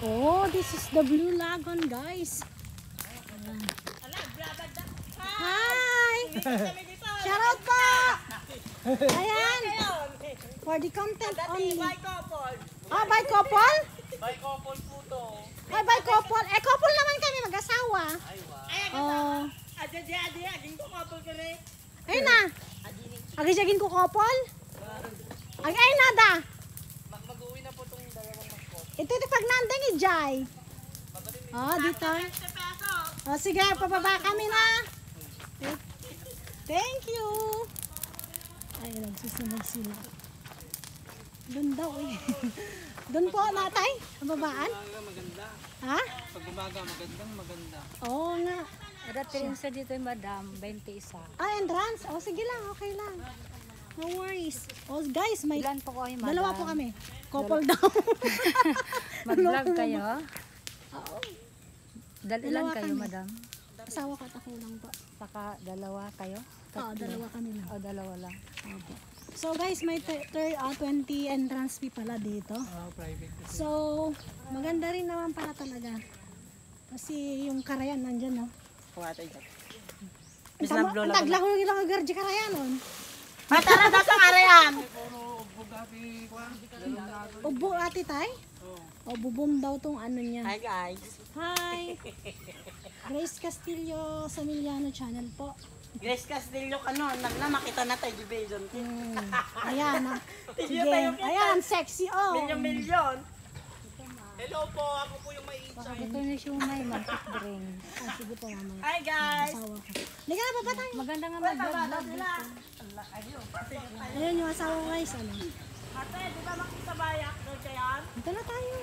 Oh, this is the Blue Lagoon, guys. Hi! Shout out po! Ayan! For the content only. Ah, by couple? By couple po to. Ay, by couple. Eh, couple naman kami, mag-asawa. Oh. Ayun na. Agis-agin ko couple? Ay, nada. Mag-uwi na po itong dalawang magkop. Ito pag nandang i-jay. Oh, dito. Oh, sige, pababa kami na. Thank you. Ay, nagsusunod sila. Doon daw eh. Doon po, natay? Babaan? Maganda. Ha? Pag umaga, maganda. Oo nga. Referensya dito yung madam, 21. Ah, entrance? Oh, sige lang, okay lang. No worries. Oh, guys, may Ilan po kayo, madam? dalawa po kami. Couple daw. Mag-vlog kayo? Oo. Ilan Dalawa kayo, kami. madam? Asawa ko at ako lang po. Saka dalawa kayo? Oo, dalawa kami lang. O, dalawa lang. Opo. So guys, may 20 entrance fee pala dito. Private. So, maganda rin naman pala talaga. Kasi yung karayan nandyan, no? Kumatay ka. Ang taglaho lang ang garji karayan, no? Matara daw sa karayan. Ubo ate tay? O bubong daw tong ano niya. Hi guys. Hi! Grace Castillo Samiliano channel po. Grace Castillo ka no, makita na tayo division. Ayan, ha. Sige. Ayan, sexy, oh. Milyon. Hello po, ako po yung may itchay. Ito na siumay, mag-pick drink. Ah, sige po, mamaya. Hi guys. Asawa ko. Liga na, baba tayo. Maganda nga mag-vlog Sila. dito. Ayan yung asawa ko, guys. Ano? Ate, di ba makita bayak doon kayan? Dito na tayo.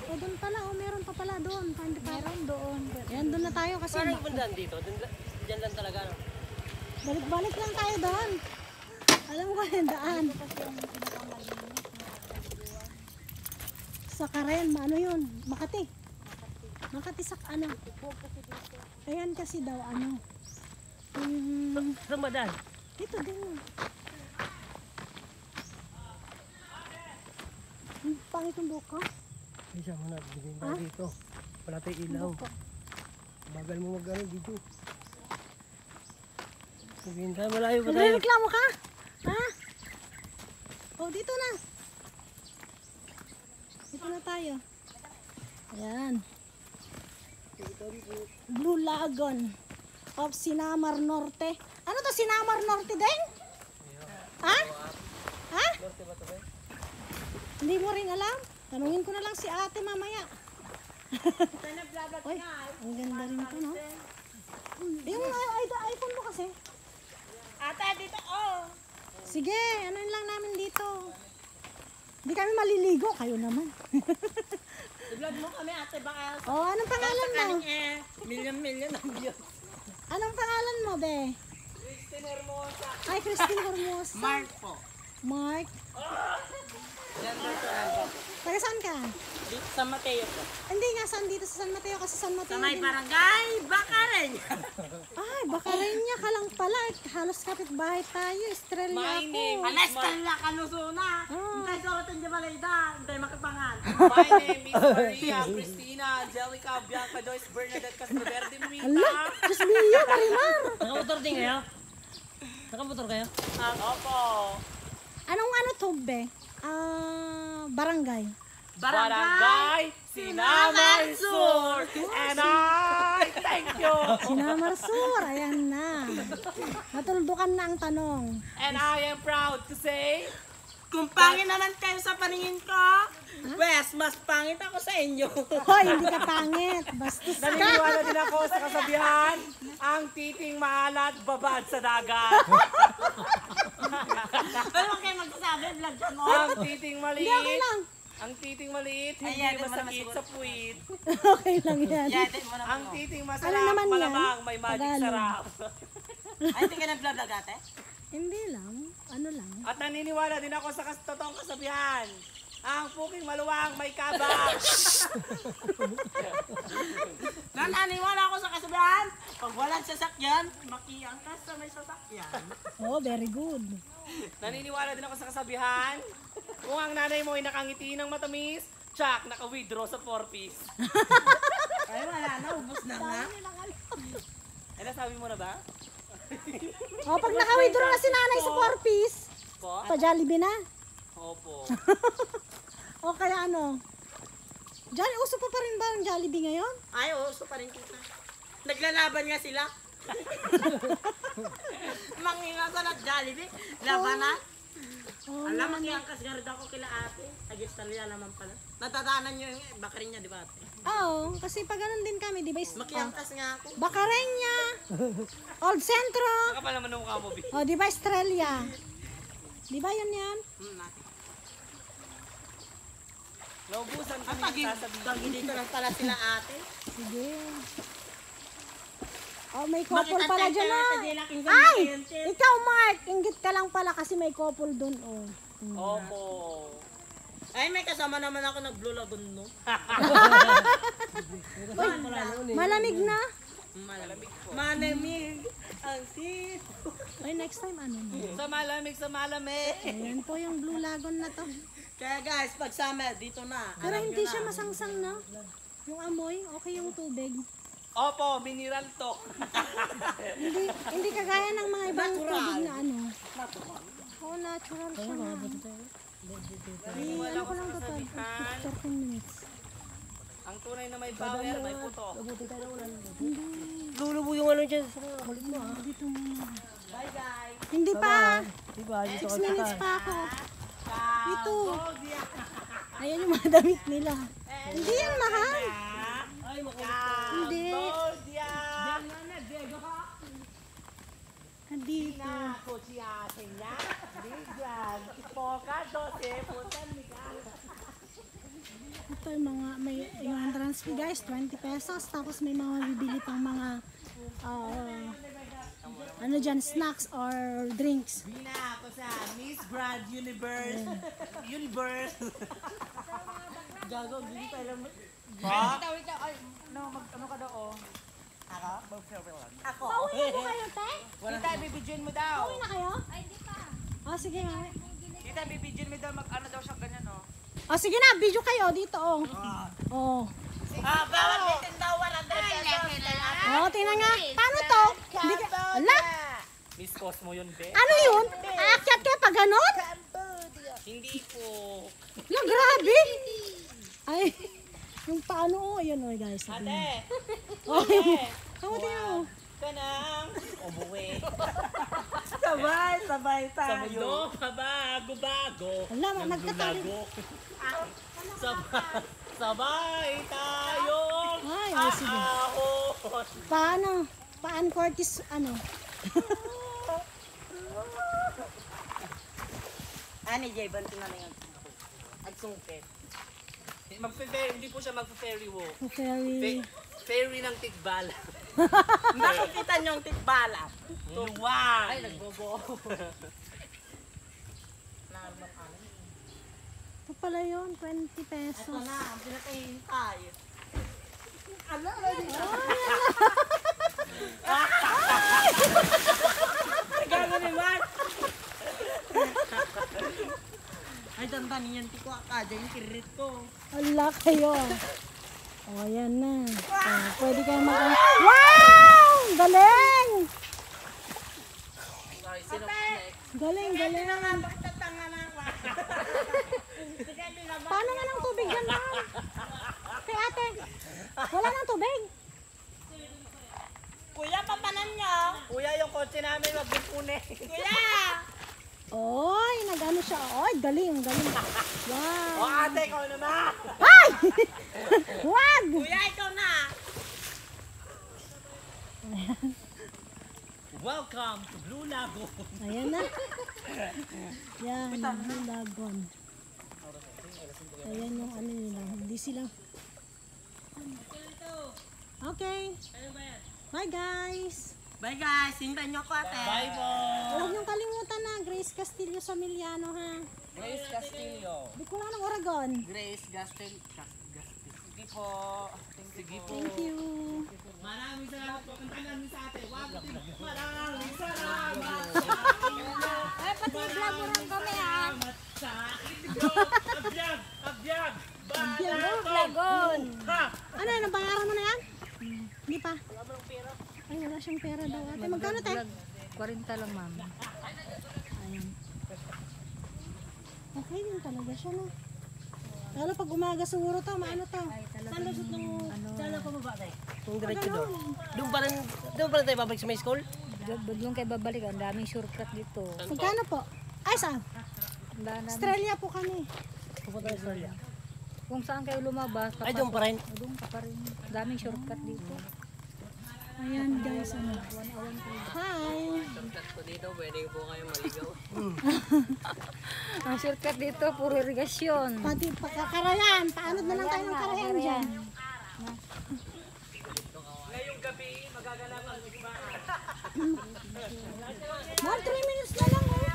O, doon pala. O, meron pa pala doon. Meron doon. Ayan, doon na tayo kasi Bundan dito, dyan lang talaga. No? balik-balik lang tayo doon. Alam ko yung daan. Sa Karen, ano yun? Makati. Makati sa ano? Ayan kasi daw ano. Ramadan. Dito din. Ang pangit yung buhok ko. Isa mo na, bigyan Ha? dito. Wala tayong ilaw. Buhok ko. Bagal mo mag-ano dito. Sabihin tayo, malayo pa tayo. Nagreklamo ka? Ha? O, dito na. Dito na tayo. Ayan. Blue Lagoon of Sinamar Norte. Ano to, Sinamar Norte din? Ha? Ha? Hindi mo rin alam? Tanungin ko na lang si ate mamaya. Uy, ang ganda rin to, no? Yung iPhone mo kasi. Ate, dito oh. Sige, ano lang namin dito. Hindi kami maliligo, kayo naman. I-vlog mo kami ate, baka Oh, anong pangalan mo? kaning milyon ang views. Anong pangalan mo, be? Christine Hermosa. Ay, Christine Hermosa. Mark po. Mark. Yan dito lang. Taga saan ka? Dito sa Mateo po. Hindi nga, saan dito sa San Mateo? Kasi San Mateo Sa may din. barangay, Bakarin. Ay, baka rin niya ka lang pala. Halos kapitbahay tayo. Estrella My ako. name Alas kala kalusuna. Ah. Hintay sorotin di malayda. Hintay makapangan. My name is Maria Cristina Angelica Bianca Joyce Bernadette Castroverde Ala, Muita. Diyos mio, Marimar. Nakamotor din kayo? Nakamotor kayo? Opo. Anong ano to, be? Barangay. Barangay Sinamar Sur. And I thank you. Sinamar Sur, ayan na. Natuldukan na ang tanong. And I am proud to say, Kung pangit naman kayo sa paningin ko, Wes, mas pangit ako sa inyo. Hoy, hindi ka pangit. Bastos ka. naniniwala din ako sa kasabihan, ang titing maalat, babad sa dagat. Ano kayo magsasabi, vlog ka mo? Ang titing Hindi, okay maliit, lang. ang titing maliit, hindi Ayan, masakit naman sa puwit. Okay lang yan. Yatin mo na Ang mo. titing Ano masarap, naman yan? malamang, may magic Tagalog. sarap. Ay, hindi ka nag-vlog ate? Hindi lang. Ano lang. At naniniwala din ako sa totoong kasabihan, ang puking maluwang may kabag. Nananiwala ako sa kasabihan, pag walang sasakyan, makiangkas sa may sasakyan. Oh, very good. Naniniwala din ako sa kasabihan, kung ang nanay mo ay nakangiti ng matamis, Chuck, naka-withdraw sa 4-piece. Ay, wala na. Ubus na nga. Ano, sabi mo na ba? O, pag naka-withdraw na si nanay sa 4-piece, Po? pa Jollibee na. Opo. O kaya ano? Uso pa rin ba ang Jollibee ngayon? Ay, uso pa rin kita. Naglalaban nga sila. Mangingasal at Jollibee. Labanan. Oh, Alam, mag-iangkas nga rin ako kila ate. Agis-talya naman pala. Natatanan nyo yung bakarin niya, di ba ate? Oo, kasi pag ganun din kami, di ba? Makiangkas nga ako. Bacarenya, Old Centro, Saka pala naman ang mukha mo, Bi. o di ba Estrella? Di ba yun yan? Ate. Naubusan ko At yung sasabihin. pag dito lang pala sila ate. Sige. Oh, may couple Bakit pala ang dyan tete- ah. tete lang yung Ay! ganyan, Ikaw Mark, inggit ka lang pala kasi may couple dun oh. Opo. Ay, may kasama naman ako nag-blue lagoon, no? Malamig na. Malamig po. Malamig. Ang sis. Ay, next time ano na. Sa malamig, sa malamig. Ayan po yung Blue Lagoon na to. Kaya guys, pag summer, dito na. Pero Alam hindi nyo siya na. masangsang na. Yung amoy, okay yung tubig. Opo, mineral to. Hindi kagaya ng mga ibang Natural. tubig na ano. Oh, natural siya na. Ay, ano ko lang to, 13 minutes. Ang tunay na may power, may puto. Lulubo yung ano dyan sa kulit mo ha. Dito muna. Bye guys. Hindi pa. Diba? Dito 6 minutes pa ako. Dito. Oh, diya. Ayan yung mga damit nila. Hindi yan mahal. Ay, makulit. Hindi. Oh, diya. Dito. Ako si ate niya. Bigyan. Poka, 12, putan ni ka. Ito yung mga, may yung entrance fee guys, 20 pesos. Tapos may mga bibili pang mga, ano dyan, snacks or drinks. Bina ako sa Miss Grand Universe. Universe. Gago, hindi pa alam. Ha? Ano ka daw, oh? Ako? Ako. Pauwi na po kayo, te? Tita, bibidyon mo daw. Pauwi na kayo? Ay, di pa. Oh, sige nga. Tita, bibidyon mo daw. Mag-ano daw siya ganyan, oh. Oh, sige na, video kayo dito, oh. Oh. Ah, bawat bitin daw, 100 pesos. Oh, tingnan nga. Paano to? Hindi ka, ala, Miss Cosmo yun, be? ano yun? Aakyat kayo pag ganon? Hindi po. Yung grabe. Ay, yung paano, oh, yun, oh, guys. Sabi niyo. Ate, Oh, yung, kamu tingnan mo. kanang umuwi. Sabay Sa tayo. mundo, pabago-bago. Wala, nagtatali. Sabay tayong Ay, oh, sige. ahon. Paano? Paan Curtis, ano? Ani, Jay, banti na lang. Agsungkit. Hindi po siya mag-ferry walk. Ferry. Ferry ng Tigbala. Nakikita niyo yung tikbala. Luwag. Ay, nagbobo. Ito pala yun, 20 Ito pesos. na, ang pinakahintay. Ano? Gago ni Mark. Ay, dandanin yan. Tiko akadya yung kirit ko. Wala kayo. O, ayan na. O, pwede kayo mag- Wow! Galing! Sorry, sino next? Galing, galing. Tatanga na ako. Paano nga ng tubig yan, ma'am? Kay ate, wala ng tubig. Kuya, papanan niyo. Kuya, yung kotse namin, wag mo punin. Kuya! Oy, nag-ano siya. Oy, galing, galing. O Wow. ate, ikaw naman. Ay! Wag! Kuya, ikaw na. Welcome to Blue Lagoon. Ayan na. Yan, yung lagon. Ayan yung ano nila. Hindi sila. Okay. Bye guys. Bye guys, hintayin niyo ako ate. Bye po. Huwag niyong kalimutan na Grace Castillo Samiliano ha. Grace Castillo. Bicolano, Oragon. Grace Gastel. Sige po. Sige po. Thank you. Maraming salamat po. Kantahan namin sa ate. Maraming salamat. Ay, pati vlog mo rin kami ha. Salamat sa inyo. Abyag! Abyag! Bye! siyang pera daw ate. Magkano tayo? 40 lang, ma'am. Ayan. Okay din talaga siya no. Lalo pag umaga siguro to, maano to. Saan lusot ng saan ako baba tayo? Kung Pag diretso doon. ano, Doon pa rin tayo babalik sa may school? Doon kayo babalik. Ang daming shortcut dito. magkano po? Ay saan? Ang dami. Australia po kami. Pupunta sa Australia. Kung saan kayo lumabas, Ay, doon pa rin. Doon ka pa rin. Ang daming shortcut dito. Ayan guys, ano. Hi! Ang shortcut dito, puro irigasyon. Pati pagkakarayan, paanod na lang tayo ng karayan dyan. Ngayong gabi, magagalaw ang iba. More 3 minutes na lang oh.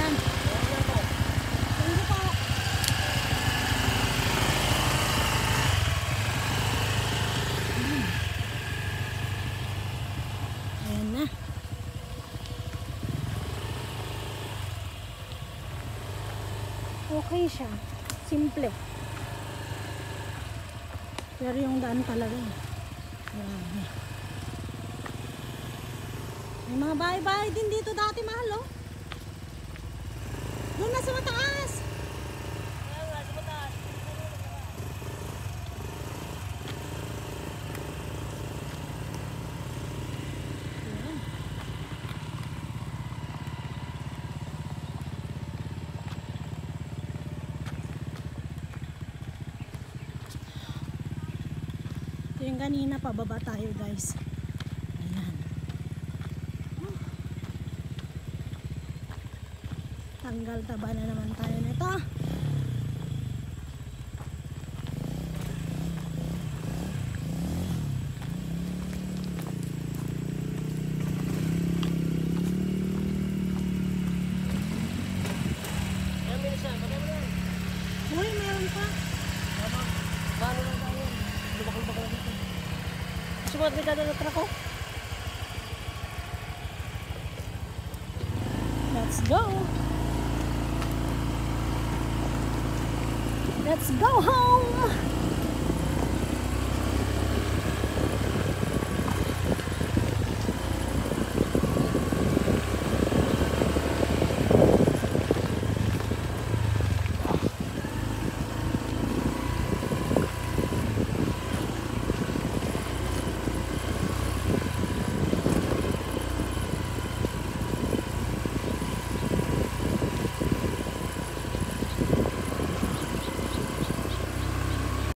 Yan. Thank you po. Ayan na. Okay siya. Simple. Pero yung daan talaga. Grabe. May mga bahay-bahay din dito dati, mahal oh. Doon na sa mataas. Ayan. Ito yung kanina, pababa tayo guys. Ayan. Tanggal taba na naman tayo nito. Ayan, minsan. Pagkaya mo yan. Uy, meron pa. Paano lang tayo? Lubakal-bakal lang dito. Sumat may dada na truck ko. Let's go. Let's go home.